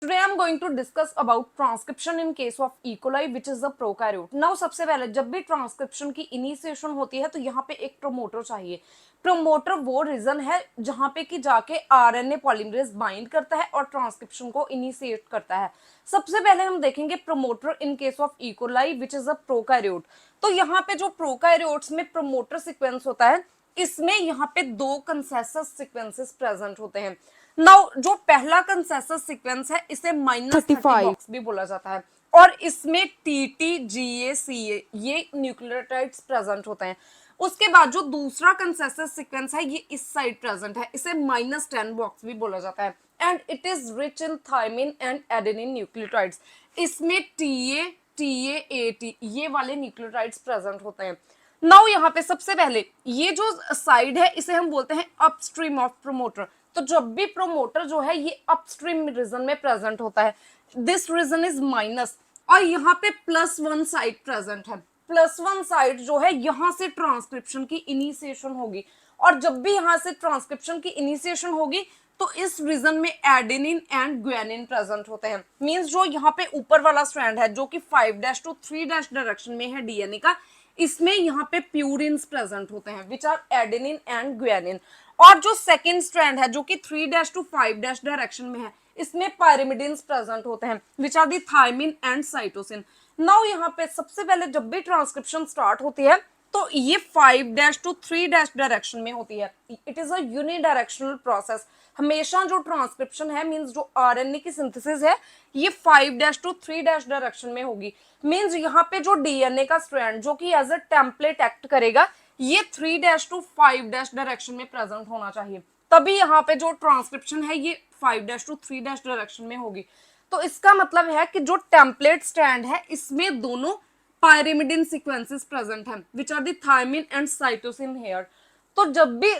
Today I'm going to discuss about transcription in case of E. coli, which is the prokaryote. Now सबसे पहले जब भी transcription की initiation होती है तो यहाँ पे एक प्रोमोटर चाहिए. प्रोमोटर वो रीजन है जहां पे कि जाके आरएनए पॉलीमरेज बाइंड करता है और ट्रांसक्रिप्शन को इनिशिएट करता है. सबसे पहले हम देखेंगे promoter in case of E coli which is a prokaryote. तो यहाँ पे जो प्रोकैरियोट्स में प्रोमोटर सीक्वेंस होता है इसमें यहाँ पे दो कंसेसस सीक्वेंसेस प्रेजेंट होते हैं. नाउ जो पहला कंसेसस सीक्वेंस है इसे -30 बॉक्स भी बोला जाता है और इसमें टीटी जीए सीए ये न्यूक्लियोटाइड्स प्रेजेंट होते हैं. उसके बाद जो दूसरा कंसेसस सीक्वेंस है ये इस साइड प्रेजेंट है, इसे -10 बॉक्स भी बोला जाता है and it is rich in thymine and adenine nucleotides. इसमें टीए टीए एटी ये वाले न्यूक्लियोटाइड्स प्रेजेंट होते हैं. नाउ यहाँ पे सबसे पहले ये जो साइड है इसे हम बोलते हैं अपस्ट्रीम ऑफ प्रोमोटर. तो जब भी प्रोमोटर जो है ये अपस्ट्रीम रीजन में प्रेजेंट होता है, दिस रीजन इज माइनस और यहाँ पे +1 साइड प्रेजेंट है. +1 साइड जो है यहाँ से ट्रांसक्रिप्शन की इनिशिएशन होगी और जब भी यहाँ से ट्रांसक्रिप्शन की इनिशिएशन होगी तो इस रीजन में एडेनिन एंड ग्वानिन प्रेजेंट होते हैं. मींस जो यहाँ पे ऊपर वाला स्ट्रैंड है जो कि 5' to 3' डायरेक्शन में है डीएनए का, इसमें यहाँ पे प्यूरिन्स प्रेजेंट होते हैं which are adenine and guanine. और जो सेकेंड स्ट्रैंड है जो कि 3' to 5' डायरेक्शन में है इसमें पायरिमिडिन्स प्रेजेंट होते हैं which are the thymine and cytosine. Now यहाँ पे सबसे पहले जब भी ट्रांसक्रिप्शन स्टार्ट होती है तो ये 5' to 3' डायरेक्शन में होती है. It is a unidirectional process. हमेशा जो ट्रांसक्रिप्शन है मींस जो आरएनए की सिंथेसिस है ये 5' to 3' डायरेक्शन में होगी. मींस यहाँ पे जो डीएनए का स्ट्रैंड जो कि एज अ टेम्पलेट एक्ट करेगा ये 3' to 5' डायरेक्शन में प्रेजेंट होना चाहिए, तभी यहाँ पे जो ट्रांसक्रिप्शन है ये 5' to 3' डायरेक्शन में होगी. तो इसका मतलब है कि जो टेम्पलेट स्ट्रैंड है इसमें दोनों पायरिमिडिन सीक्वेंसेस प्रेजेंट हैं which are the thymine and cytosine here. तो जब भी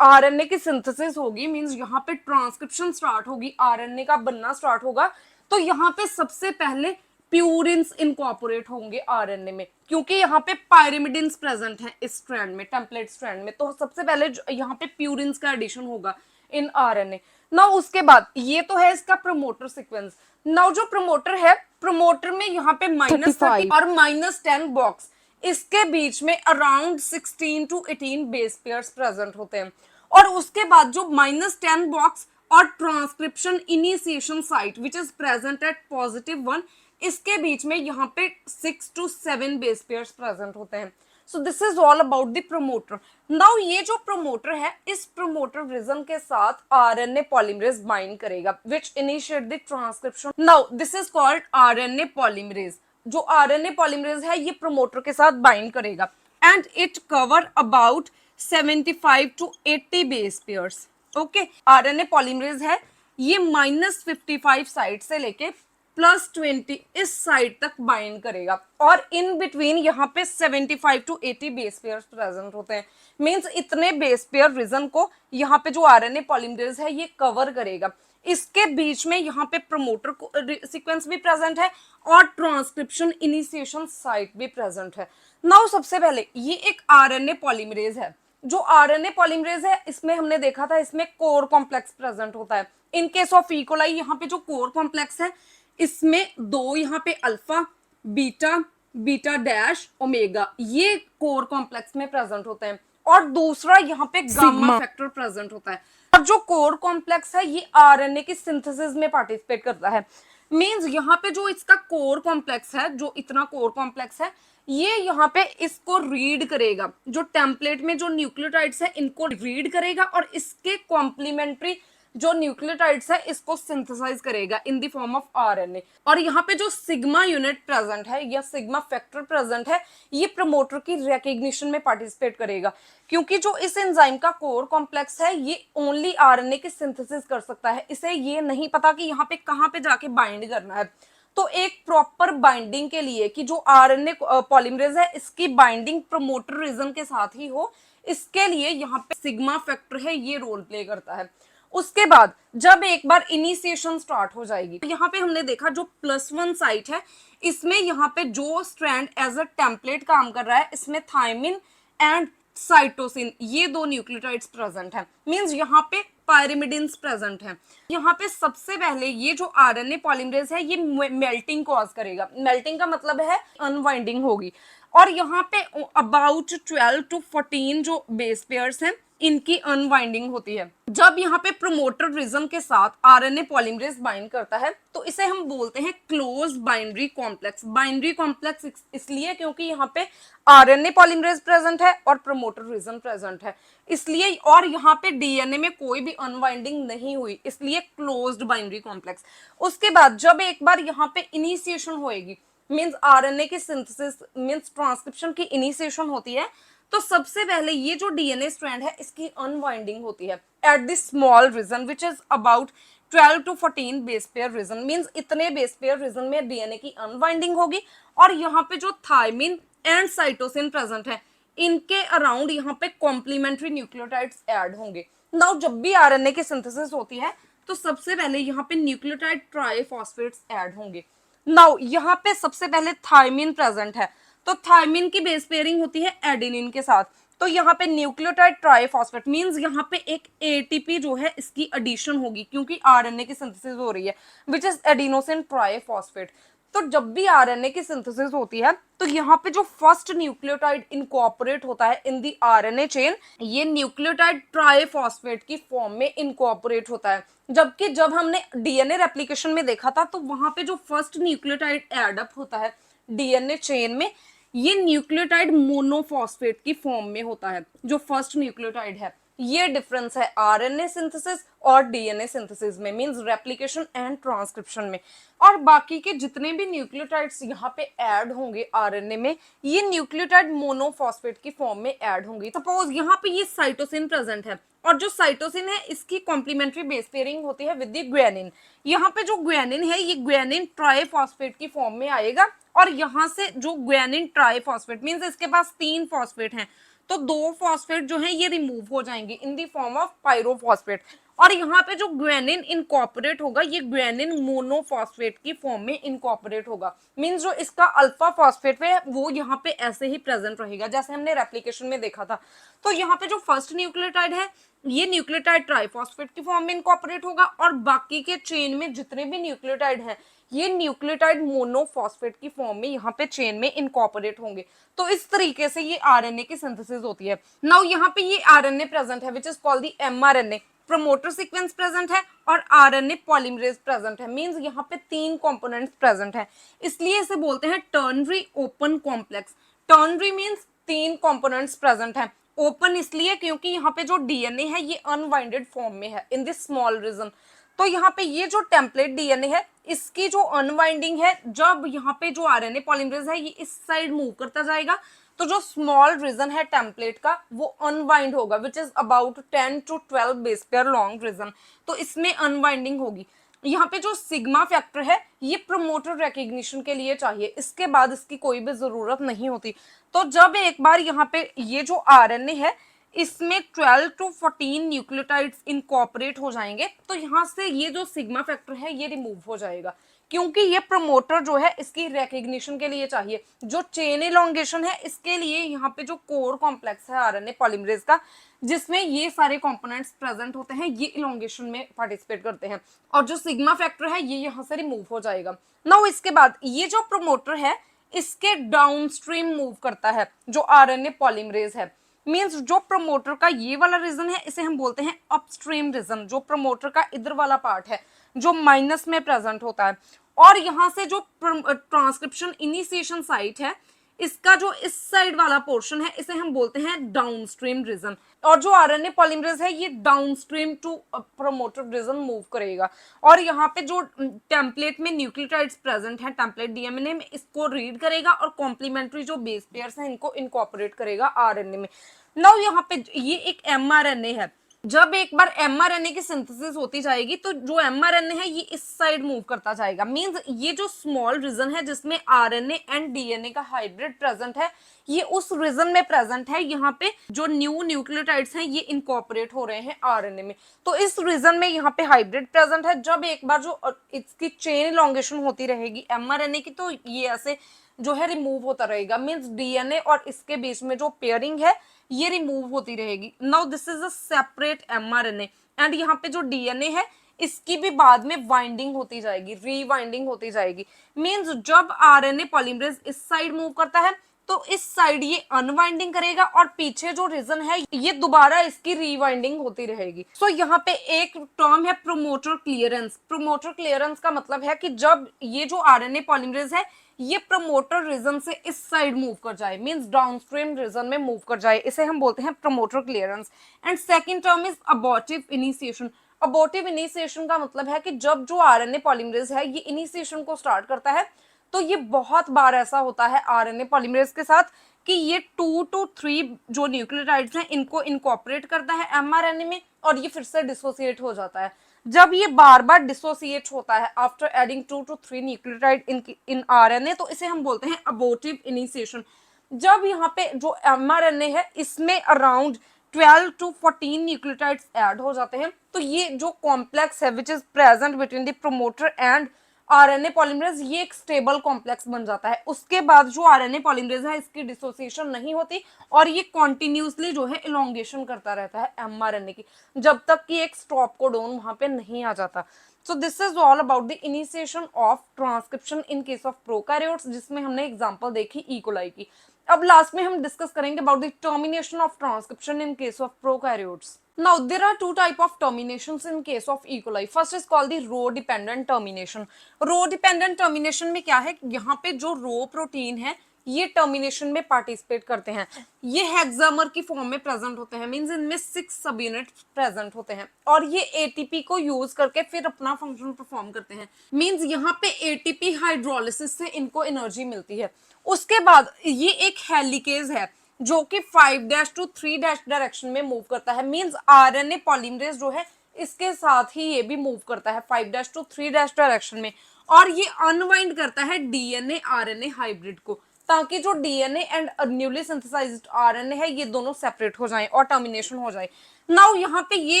आरएनए की सिंथेसिस होगी मींस यहाँ पे ट्रांसक्रिप्शन स्टार्ट होगी, आरएनए का बनना स्टार्ट होगा, तो यहाँ पे सबसे पहले प्यूरिन्स इनकॉर्पोरेट होंगे आरएनए में क्योंकि यहाँ पे पायरिमिडिन्स प्रेजेंट हैं इस स्ट्रैंड में, टेम्पलेट स्ट्रैंड में. तो सबसे पहले यहाँ पे प्यूरिन्स का एडिशन होगा इन आरएनए. नाउ उसके बाद ये तो है इसका प्रोमोटर सीक्वेंस. नाउ जो प्रोमोटर है प्रोमोटर में यहाँ पे -30 और -10 बॉक्स, इसके बीच में around 16 to 18 base pairs present होते हैं. और उसके बाद जो -10 बॉक्स और transcription initiation site which is present at +1 इसके बीच में यहाँ पे 6 to 7 बेस पेयर्स प्रेजेंट होते हैं. सो this is all about the promoter. Now ये जो प्रोमोटर है इस प्रोमोटर रीजन के साथ आरएनए पॉलीमरेज बाइंड करेगा which initiate the transcription. Now this is called RNA polymerase. जो आरएनए पॉलीमरेज है ये प्रोमोटर के साथ बाइंड करेगा and it cover about 75 to 80 base pairs. Okay, RNA polymerase है ये -55 साइड से लेके +20 इस साइड तक बाइंड करेगा और इन बिटवीन यहाँ पे 75 to 80 बेस पेयर प्रेजेंट होते हैं. मींस इतने बेस पेयर रीजन को यहाँ पे जो आरएनए पॉलीमरेज है ये कवर करेगा. इसके बीच में यहाँ पे प्रोमोटर सीक्वेंस भी प्रेजेंट है और ट्रांसक्रिप्शन इनिशिएशन साइट भी प्रेजेंट है. नाउ सबसे पहले ये एक आरएनए पॉलीमरेज है. जो आरएनए पॉलीमरेज है इसमें हमने देखा था इसमें कोर कॉम्प्लेक्स प्रेजेंट होता है. इन केस ऑफ ई कोलाई यहाँ पे जो कोर कॉम्प्लेक्स है इसमें दो यहाँ पे alpha beta beta dash omega ये कोर कॉम्प्लेक्स में प्रेजेंट होते हैं और दूसरा यहाँ पे गामा फैक्टर प्रेजेंट होता है. और जो कोर कॉम्प्लेक्स है ये आरएनए की सिंथेसिस में पार्टिसिपेट करता है. मींस यहाँ पे जो इसका कोर कॉम्प्लेक्स है जो इतना कोर कॉम्प्लेक्स है ये यहाँ पे इसको रीड करेगा, जो टेम्पलेट में जो न्यूक्लियोटाइड्स है इनको रीड करेगा और इसके कॉम्प्लीमेंट्री जो न्यूक्लियोटाइड्स है इसको सिंथेसाइज करेगा in the form of RNA. और यहाँ पे जो सिग्मा यूनिट प्रेजेंट है या सिग्मा फैक्टर प्रेजेंट है ये प्रमोटर की रिकॉग्निशन में पार्टिसिपेट करेगा क्योंकि जो इस एंजाइम का कोर कॉम्प्लेक्स है ये ओनली आरएनए की सिंथेसिस कर सकता है. इसे ये नहीं पता कि यहाँ पे कहाँ पे जाके बाइंड करना है. तो एक प्रॉपर बाइंडिंग के लिए कि जो आरएनए पॉलीमरेज है इसकी बाइंडिंग प्रमोटर रीजन के साथ ही हो, इसके लिए यहाँ पे सिग्मा फैक्टर है ये रोल प्ले करता है. उसके बाद जब एक बार इनिशिएशन स्टार्ट हो जाएगी तो यहाँ पे हमने देखा जो +1 साइट है इसमें यहाँ पे जो स्ट्रैंड एज अ टेम्पलेट काम कर रहा है इसमें थायमिन एंड साइटोसिन ये दो न्यूक्लियोटाइड्स प्रेजेंट हैं. मींस यहाँ पे पायरिमिडिन्स प्रेजेंट है। यहाँ पे सबसे पहले ये जो आरएनए पॉलीमरेज है ये मेल्टिंग कॉज करेगा। मेल्टिंग का मतलब है अनवाइंडिंग होगी। और यहाँ पे अबाउट 12 to 14 जो बेस पेयर्स हैं इनकी अनवाइंडिंग होती है। जब यहाँ पे प्रोमोटर रिजन के साथ आरएनए पॉलीमरेज बाइंड करता है तो इसे हम बोलते हैं close binary complex. Binary complex इसलिए क्योंकि यहाँ पे आरएनए पॉलीमरेज प्रेजेंट है और प्रोमोटर रिजन प्रेजेंट है इसलिए, और यहाँ पे डीएनए में कोई भी अनवाइंडिंग नहीं हुई इसलिए क्लोज्ड बाइनरी कॉम्प्लेक्स। उसके बाद जब एक बार यहाँ पे इनिशिएशन होएगी, मींस आरएनए की सिंथेसिस मींस ट्रांसक्रिप्शन की इनिशिएशन होती है, तो सबसे पहले ये जो डीएनए स्ट्रैंड है इसकी अनवाइंडिंग होती है at this small region which is about 12 to 14 base pair region. Means इतने बेस पेयर रीजन में डीएनए की अनवाइंडिंग होगी और यहाँ पे जो थायमिन एंड साइटोसिन प्रेजेंट है इनके अराउंड यहाँ पे कॉम्प्लीमेंट्री न्यूक्लियोटाइड्स ऐड होंगे। नाउ जब भी आरएनए की सिंथेसिस होती है तो सबसे पहले यहाँ पे न्यूक्लियोटाइड ट्राइफॉस्फेट्स ऐड होंगे। नाउ यहाँ पे सबसे पहले थायमिन प्रेजेंट है तो थायमिन की बेस पेयरिंग होती है एडेनिन के साथ, तो यहाँ पे न्यूक्लियोटाइड ट्राइफॉस्फेट मींस यहाँ पे एक एटीपी जो है इसकी एडिशन होगी क्योंकि आरएनए की सिंथेसिस हो रही है विच इज एडिनोसिन ट्राइफॉस्फेट। तो जब भी आरएनए की सिंथेसिस होती है तो यहाँ पे जो फर्स्ट न्यूक्लियोटाइड इनकॉर्पोरेट होता है इन दी आरएनए चेन ये न्यूक्लियोटाइड ट्राइफॉस्फेट की फॉर्म में इनकॉर्पोरेट होता है। जबकि जब हमने डीएनए रेप्लिकेशन में देखा था तो वहां पे जो फर्स्ट न्यूक्लियोटाइड एड अप होता है डीएनए चेन में ये न्यूक्लियोटाइड मोनोफॉस्फेट की फॉर्म में होता है जो फर्स्ट न्यूक्लियोटाइड है। ये डिफरेंस है आरएनए सिंथेसिस और डीएनए सिंथेसिस में, मींस रेप्लिकेशन एंड ट्रांसक्रिप्शन में। और बाकी के जितने भी न्यूक्लियोटाइड्स यहाँ पे ऐड होंगे आरएनए में ये न्यूक्लियोटाइड मोनोफॉस्फेट की फॉर्म में ऐड होंगे। सपोज यहाँ पे ये साइटोसिन प्रेजेंट है और जो साइटोसिन है इसकी कॉम्प्लीमेंट्री बेस पेयरिंग होती है विद द ग्वानिन। यहाँ पे जो ग्वानिन है ये ग्वानिन ट्राइफॉस्फेट की फॉर्म में आएगा और यहाँ से जो ग्वानिन ट्राइफॉस्फेट मींस इसके पास 3 फॉस्फेट हैं तो 2 फॉस्फेट जो है ये रिमूव हो जाएंगे इन दी फॉर्म ऑफ पायरोफॉस्फेट। और यहाँ पे जो ग्वानिन इनकॉर्पोरेट होगा ये ग्वानिन मोनोफॉस्फेट की फॉर्म में इनकॉर्पोरेट होगा। मींस जो इसका अल्फा फॉस्फेट है वो यहाँ पे ऐसे ही प्रेजेंट रहेगा जैसे हमने रेप्लिकेशन में देखा था। तो यहाँ पे जो फर्स्ट न्यूक्लियोटाइड है ये न्यूक्लियोटाइड ट्राइफॉस्फेट की फॉर्म में इनकॉर्पोरेट होगा और बाकी के चेन में जितने भी न्यूक्लियोटाइड हैं ये न्यूक्लियोटाइड मोनोफॉस्फेट की फॉर्म में यहाँ पे चेन में इनकॉर्पोरेट होंगे। तो इस तरीके से ये आरएनए की सिंथेसिस होती है। नाउ यहाँ पे ये आरएनए प्रेजेंट है which is called the mRNA. Promoter sequence present है और आरएनए पॉलीमरेज प्रेजेंट है। मींस यहाँ पे 3 कंपोनेंट्स प्रेजेंट है इसलिए इसे बोलते हैं ternary open complex. Ternary means 3 components present है। ओपन इसलिए क्योंकि यहाँ पे जो डीएनए है ये अनवाइंडेड फॉर्म में है इन दिस स्मॉल रीजन। तो यहाँ पे ये जो टेम्पलेट डीएनए है इसकी जो अनवाइंडिंग है जब यहाँ पे जो आरएनए पॉलीमरेज है ये इस साइड मूव करता जाएगा तो जो स्मॉल रीजन है टेम्पलेट का वो अनवाइंड होगा which is about 10 to 12 base pair long region, तो इसमें अनवाइंडिंग होगी। यहाँ पे जो सिग्मा फैक्टर है ये प्रोमोटर रिकॉग्निशन के लिए चाहिए, इसके बाद इसकी कोई भी जरूरत नहीं होती। तो जब एक बार यहाँ पे ये जो आरएनए है इसमें 12 to 14 न्यूक्लियोटाइड्स इनकॉर्पोरेट हो जाएंगे तो यहाँ से ये जो सिग्मा फैक्टर है ये रिमूव हो जाएगा क्योंकि ये प्रमोटर जो है इसकी रिकॉग्निशन के लिए चाहिए। जो चेन इलोंगेशन है इसके लिए यहाँ पे जो कोर कॉम्प्लेक्स है आरएनए पॉलीमरेज का जिसमें ये सारे कंपोनेंट्स प्रेजेंट होते हैं ये इलोंगेशन में पार्टिसिपेट करते हैं और जो सिग्मा फैक्टर है ये यहाँ से रिमूव हो जाएगा। नाउ इसके बाद ये जो प्रमोटर है इसके डाउनस्ट्रीम मूव करता है जो आरएनए पॉलीमरेज है। मींस जो प्रमोटर का ये वाला रीजन है इसे हम बोलते हैं अपस्ट्रीम रीजन, जो प्रमोटर का इधर वाला पार्ट है जो माइनस में प्रेजेंट होता है। और यहाँ से जो ट्रांसक्रिप्शन इनिशिएशन साइट है इसका जो इस साइड वाला पोर्शन है इसे हम बोलते हैं डाउनस्ट्रीम रीजन। और जो आरएनए पॉलीमरेज है ये downstream to promoter region move करेगा और यहाँ पे जो टेम्पलेट में न्यूक्लियोटाइड्स प्रेजेंट है टेम्पलेट डीएनए में इसको रीड करेगा और कॉम्प्लीमेंट्री जो बेस पेयर्स हैं इनको इनकॉर्पोरेट करेगा आरएनए में। नाउ यहाँ पे ये एक एमआरएनए है। जब एक बार एमआरएनए की सिंथेसिस होती जाएगी तो जो एमआरएनए है ये इस साइड मूव करता जाएगा। मींस ये जो स्मॉल रीजन है जिसमें आरएनए एंड डीएनए का हाइब्रिड प्रेजेंट है ये उस रीजन में प्रेजेंट है। यहाँ पे जो न्यू न्यूक्लियोटाइड्स हैं ये इनकॉर्पोरेट हो रहे हैं आरएनए में, तो इस रीजन में यहाँ पे हाइब्रिड प्रेजेंट है। जब एक बार जो इसकी चेन इलोंगेशन होती रहेगी एमआरएनए की तो ये ऐसे जो है रिमूव होता रहेगा। मींस डीएनए और इसके बीच में जो पेयरिंग है ये रिमूव होती रहेगी। Now this is a separate mRNA. And यहाँ पे जो डीएनए है इसकी भी बाद में वाइंडिंग होती जाएगी, रीवाइंडिंग होती जाएगी। मींस जब आरएनए पॉलीमरेज इस साइड मूव करता है तो इस साइड ये अनवाइंडिंग करेगा और पीछे जो रीजन है ये दोबारा इसकी रीवाइंडिंग होती रहेगी। सो यहाँ पे एक टर्म है प्रोमोटर क्लियरेंस। प्रोमोटर क्लियरेंस का मतलब है कि जब ये जो आरएनए पॉलीमरेज है ये प्रमोटर रीजन से इस साइड मूव कर जाए, मींस डाउनस्ट्रीम रीजन में मूव कर जाए, इसे हम बोलते हैं promoter clearance. And second term is abortive initiation. Abortive initiation का मतलब है कि जब जो आरएनए पॉलीमरेज है ये इनिशिएशन को स्टार्ट करता है तो ये बहुत बार ऐसा होता है आरएनए पॉलीमरेज के साथ कि ये 2 to 3 जो न्यूक्लियोटाइड्स हैं इनको इनकॉर्पोरेट करता है एमआरएनए में और ये फिर से डिसोसिएट हो जाता है। जब ये बार बार डिसोसिएट होता है after adding 2 to 3 nucleotide in RNA तो इसे हम बोलते हैं अबॉर्टिव इनिशिएशन। जब यहाँ पे जो एमआरएनए है इसमें अराउंड 12 to 14 न्यूक्लियोटाइड्स ऐड हो जाते हैं तो ये जो कॉम्प्लेक्स है which is present between the promoter and RNA polymerase ये एक स्टेबल कॉम्प्लेक्स बन जाता है। उसके बाद जो आरएनए पॉलीमरेज है इसकी डिसोसिएशन नहीं होती और ये कॉन्टिन्यूसली जो है इलोंगेशन करता रहता है एमआरएनए की जब तक कि एक स्टॉप कोडोन वहां पे नहीं आ जाता। सो this is all about the initiation of transcription in case of prokaryotes जिसमें हमने एग्जांपल देखी ई कोलाई की। अब लास्ट में हम डिस्कस करेंगे about the termination of transcription in case of prokaryotes. Now there are two type of terminations in case of E. coli. First is called the row dependent termination. Row dependent termination में क्या है, यहाँ पे जो रो protein है ये termination में participate करते हैं। ये हेक्सामर की फॉर्म में प्रेजेंट होते हैं, मींस इनमें 6 सब यूनिट प्रेजेंट होते हैं और ये एटीपी को यूज करके फिर अपना फंक्शन परफॉर्म करते हैं। मींस यहाँ पे एटीपी हाइड्रोलिसिस से इनको एनर्जी मिलती है। उसके बाद ये एक हेलिकेज है जो कि 5' to 3' डायरेक्शन में मूव करता है। मींस आरएनए पॉलीमरेज जो है इसके साथ ही ये भी मूव करता है 5' to 3' डायरेक्शन में और ये अनवाइंड करता है डीएनए आरएनए हाइब्रिड को ताकि जो DNA and newly synthesised RNA है ये दोनों सेपरेट हो जाएं और टर्मिनेशन हो जाए। नाउ यहाँ पे ये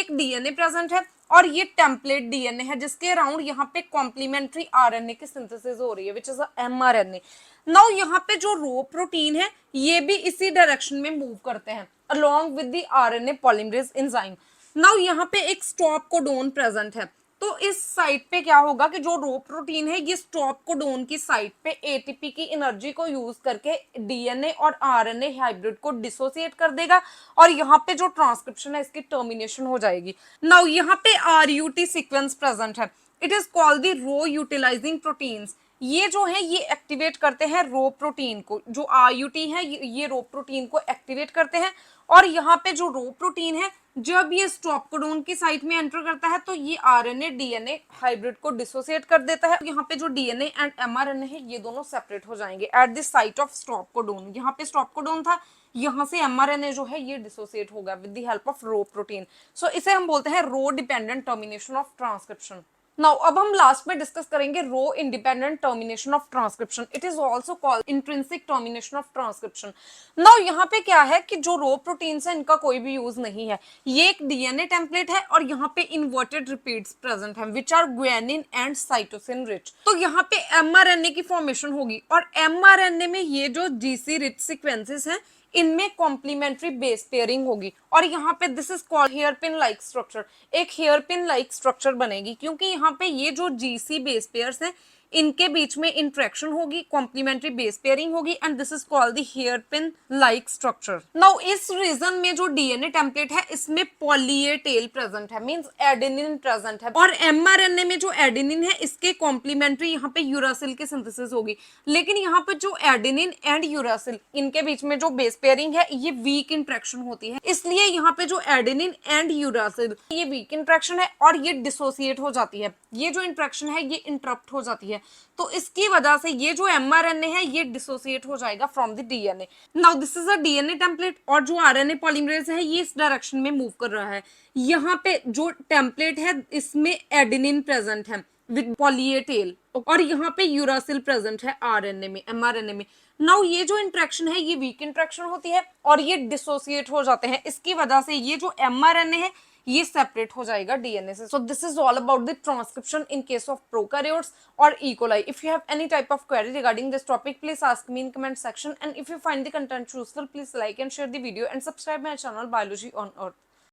एक डीएनए प्रेजेंट है और ये टेम्पलेट डीएनए है जिसके अराउंड यहाँ पे कॉम्प्लीमेंट्री आरएनए की सिंथेसिस हो रही है विच इज एमआरएनए। नाउ यहाँ पे जो रो प्रोटीन है ये भी इसी डायरेक्शन में मूव करते हैं along with the RNA polymerase enzyme. Now यहाँ पे एक स्टॉप कोडोन प्रेजेंट है तो इस साइट पे क्या होगा कि जो रो प्रोटीन है ये स्टॉप कोडोन की साइट पे एटीपी की एनर्जी को यूज करके डीएनए और आरएनए हाइब्रिड को डिसोसिएट कर देगा और यहाँ पे जो ट्रांसक्रिप्शन है इसकी टर्मिनेशन हो जाएगी। नाउ यहाँ पे आरयूटी सीक्वेंस प्रेजेंट है, it is called the rho utilising proteins. ये जो है ये एक्टिवेट करते हैं रो प्रोटीन को, जो आरयूटी है ये रो प्रोटीन को एक्टिवेट करते हैं और यहाँ पे जो रो प्रोटीन है जब ये स्टॉप कोडोन की साइट में एंटर करता है तो ये आरएनए डीएनए हाइब्रिड को डिसोसिएट कर देता है। यहाँ पे जो डीएनए एंड एमआरएनए है ये दोनों सेपरेट हो जाएंगे at the site of stop codon. यहाँ पे स्टॉप कोडोन था, यहाँ से एमआरएनए जो है ये डिसोसिएट होगा with the help of rho protein. So इसे हम बोलते हैं rho dependent termination of transcription. Now अब हम लास्ट में डिस्कस करेंगे rho independent termination of transcription, it is also called intrinsic termination of transcription. Now यहाँ पे क्या है कि जो रो प्रोटीन्स है इनका कोई भी यूज नहीं है, ये एक डीएनए टेम्पलेट है और यहाँ पे इन्वर्टेड रिपीट्स प्रेजेंट हैं which are guanine and cytosine rich. तो यहाँ पे एमआरएनए की फॉर्मेशन होगी और एमआरएनए में ये जो जीसी रिच सीक्वेंसेस हैं इनमें कॉम्प्लीमेंट्री बेस पेयरिंग होगी और यहाँ पे this is called hairpin like structure. एक हेयरपिन लाइक स्ट्रक्चर बनेगी क्योंकि यहाँ पे ये जो जीसी बेस पेयर्स हैं इनके बीच में इंटरेक्शन होगी, कॉम्प्लीमेंट्री बेस पेयरिंग होगी and this is called the hairpin like structure. Now इस रीजन में जो डीएनए टेम्पलेट है इसमें पॉली टेल प्रेजेंट है, मींस एडेनिन प्रेजेंट है और एमआरएनए में जो एडेनिन है इसके कॉम्प्लीमेंट्री यहाँ पे यूरासिल की सिंथेसिस होगी। लेकिन यहाँ पे जो एडेनिन एंड यूरासिल इनके बीच में जो बेस पेयरिंग है ये वीक इंटरेक्शन होती है, इसलिए यहाँ पे जो एडेनिन एंड यूरासिल ये वीक इंटरेक्शन है और ये डिसोसिएट हो जाती है, ये जो इंटरेक्शन है ये इंटरप्ट हो जाती है तो इसकी वजह से ये जो एमआरएनए है ये डिसोसिएट हो जाएगा from the DNA. Now this is a DNA template और जो आरएनए पॉलीमरेज है ये इस डायरेक्शन में मूव कर रहा है। यहाँ पे जो टेम्पलेट है इसमें एडेनिन प्रेजेंट है विद पॉली टेल और यहाँ पे यूरासिल प्रेजेंट है आरएनए में, एमआरएनए में। नाउ ये जो इंटरेक्शन है ये वीक इंटरेक्शन होती है और ये डिसोसिएट हो जाते हैं, इसकी वजह से ये जो एमआरएनए है ये सेपरेट हो जाएगा डीएनए से। So this is all about the transcription in case of prokaryotes और E coli. If you have any type of query regarding this topic please ask me in comment section and if you find the content useful please like and share the video and subscribe my channel biology on earth.